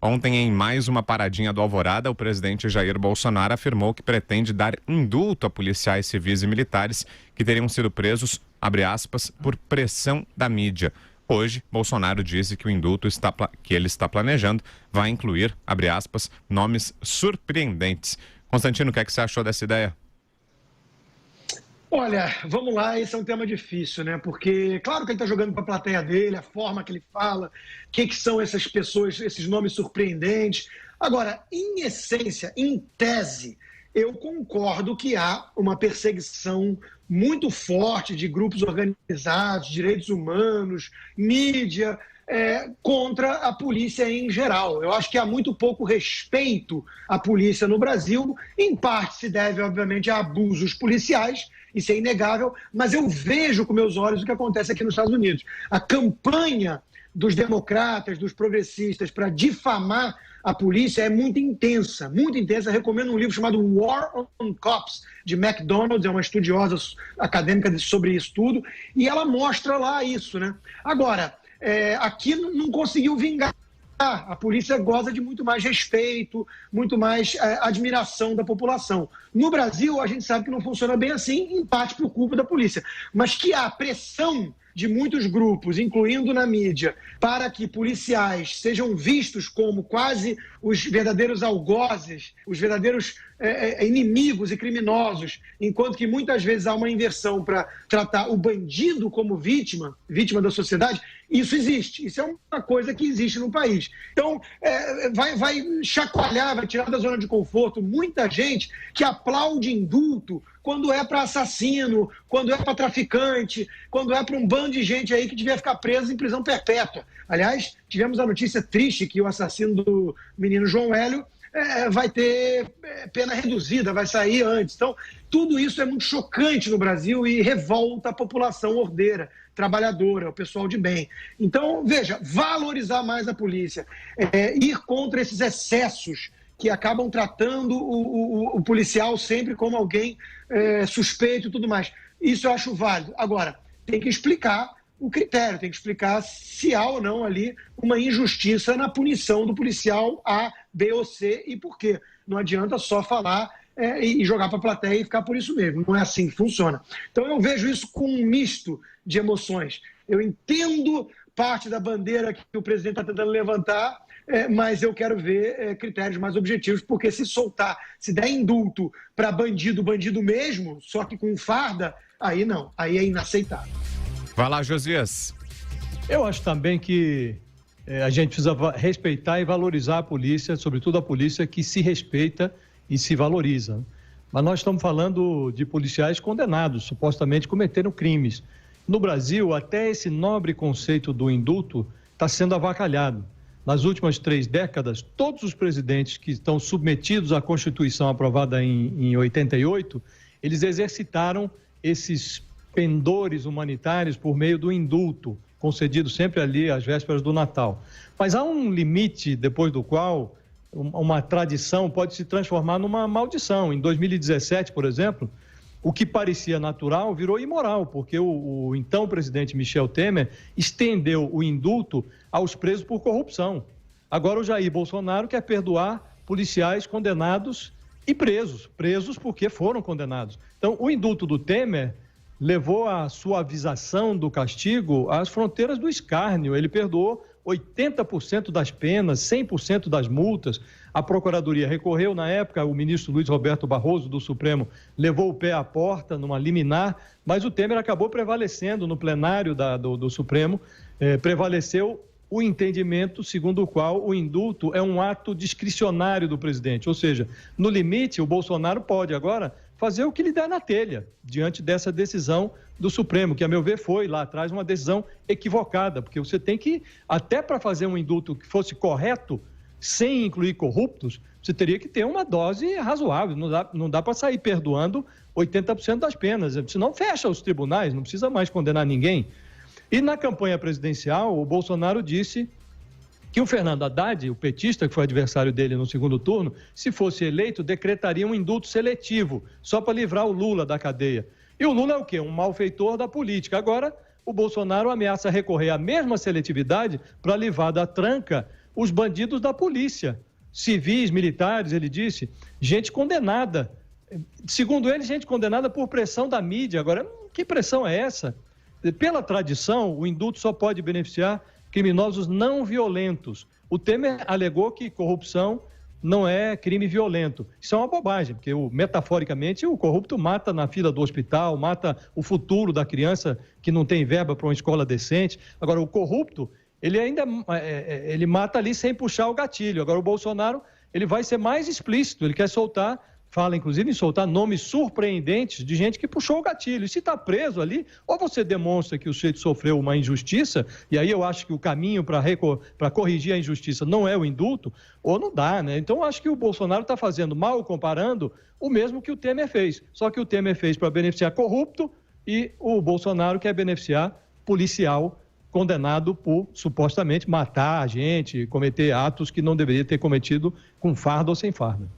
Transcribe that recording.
Ontem, em mais uma paradinha do Alvorada, o presidente Jair Bolsonaro afirmou que pretende dar indulto a policiais civis e militares que teriam sido presos, abre aspas, por pressão da mídia. Hoje, Bolsonaro disse que o indulto que ele está planejando vai incluir, abre aspas, nomes surpreendentes. Constantino, o que é que você achou dessa ideia? Olha, vamos lá, esse é um tema difícil, né? Porque, claro que ele está jogando para a plateia dele, a forma que ele fala, que são essas pessoas, esses nomes surpreendentes. Agora, em essência, em tese, eu concordo que há uma perseguição muito forte de grupos organizados, direitos humanos, mídia, contra a polícia em geral. Eu acho que há muito pouco respeito à polícia no Brasil. Em parte se deve, obviamente, a abusos policiais, isso é inegável, mas eu vejo com meus olhos o que acontece aqui nos Estados Unidos. A campanha dos democratas, dos progressistas, para difamar a polícia é muito intensa, muito intensa. Eu recomendo um livro chamado War on Cops, de McDonald, é uma estudiosa acadêmica sobre isso tudo, e ela mostra lá isso, né? Agora, aqui não conseguiu vingar. A polícia goza de muito mais respeito, muito mais admiração da população. No Brasil, a gente sabe que não funciona bem assim, em parte por culpa da polícia. Mas que há pressão de muitos grupos, incluindo na mídia, para que policiais sejam vistos como quase os verdadeiros algozes, os verdadeiros inimigos e criminosos, enquanto que muitas vezes há uma inversão para tratar o bandido como vítima da sociedade. Isso existe, isso é uma coisa que existe no país. Então, vai chacoalhar, vai tirar da zona de conforto muita gente que aplaude indulto quando é para assassino, quando é para traficante, quando é para um bando de gente aí que devia ficar preso em prisão perpétua. Aliás, tivemos a notícia triste que o assassino do menino João Hélio vai ter pena reduzida, vai sair antes. Então, tudo isso é muito chocante no Brasil e revolta a população ordeira, trabalhadora, o pessoal de bem. Então, veja, valorizar mais a polícia, ir contra esses excessos que acabam tratando o policial sempre como alguém suspeito e tudo mais. Isso eu acho válido. Agora, tem que explicar o critério, tem que explicar se há ou não ali uma injustiça na punição do policial A, B ou C e por quê. Não adianta só falar e jogar para a plateia e ficar por isso mesmo. Não é assim que funciona. Então eu vejo isso com um misto de emoções. Eu entendo parte da bandeira que o presidente está tentando levantar, mas eu quero ver critérios mais objetivos, porque se soltar, se der indulto para bandido mesmo, só que com farda, aí não, aí é inaceitável. Vai lá, Josias. Eu acho também que a gente precisa respeitar e valorizar a polícia, sobretudo a polícia que se respeita e se valoriza. Mas nós estamos falando de policiais condenados, supostamente cometeram crimes. No Brasil, até esse nobre conceito do indulto está sendo avacalhado. Nas últimas 3 décadas, todos os presidentes que estão submetidos à Constituição aprovada em 88, eles exercitaram esses pendores humanitários por meio do indulto, concedido sempre ali às vésperas do Natal. Mas há um limite depois do qual uma tradição pode se transformar numa maldição. Em 2017, por exemplo, o que parecia natural virou imoral, porque o então presidente Michel Temer estendeu o indulto aos presos por corrupção. Agora o Jair Bolsonaro quer perdoar policiais condenados e presos porque foram condenados. Então, o indulto do Temer levou a suavização do castigo às fronteiras do escárnio. Ele perdoou 80% das penas, 100% das multas. A Procuradoria recorreu na época, o ministro Luiz Roberto Barroso, do Supremo, levou o pé à porta numa liminar, mas o Temer acabou prevalecendo no plenário do Supremo, prevaleceu o entendimento segundo o qual o indulto é um ato discricionário do presidente, ou seja, no limite, o Bolsonaro pode agora fazer o que lhe der na telha, diante dessa decisão do Supremo, que, a meu ver, foi lá atrás uma decisão equivocada, porque você tem que, até para fazer um indulto que fosse correto, sem incluir corruptos, você teria que ter uma dose razoável, não dá para sair perdoando 80% das penas, senão fecha os tribunais, não precisa mais condenar ninguém. E na campanha presidencial, o Bolsonaro disse que o Fernando Haddad, o petista, que foi adversário dele no segundo turno, se fosse eleito, decretaria um indulto seletivo, só para livrar o Lula da cadeia. E o Lula é o quê? Um malfeitor da política. Agora, o Bolsonaro ameaça recorrer à mesma seletividade para livrar da tranca os bandidos da polícia, civis, militares, ele disse, gente condenada. Segundo ele, gente condenada por pressão da mídia. Agora, que pressão é essa? Pela tradição, o indulto só pode beneficiar criminosos não violentos. O Temer alegou que corrupção não é crime violento. Isso é uma bobagem, porque metaforicamente o corrupto mata na fila do hospital, mata o futuro da criança que não tem verba para uma escola decente. Agora, o corrupto, ele ainda ele mata ali sem puxar o gatilho. Agora, o Bolsonaro, ele vai ser mais explícito, ele quer soltar, fala inclusive em soltar nomes surpreendentes de gente que puxou o gatilho. E se está preso ali, ou você demonstra que o sujeito sofreu uma injustiça, e aí eu acho que o caminho para corrigir a injustiça não é o indulto, ou não dá, né? Então eu acho que o Bolsonaro está fazendo, mal comparando, o mesmo que o Temer fez. Só que o Temer fez para beneficiar corrupto e o Bolsonaro quer beneficiar policial condenado por, supostamente, matar a gente, cometer atos que não deveria ter cometido com farda ou sem farda.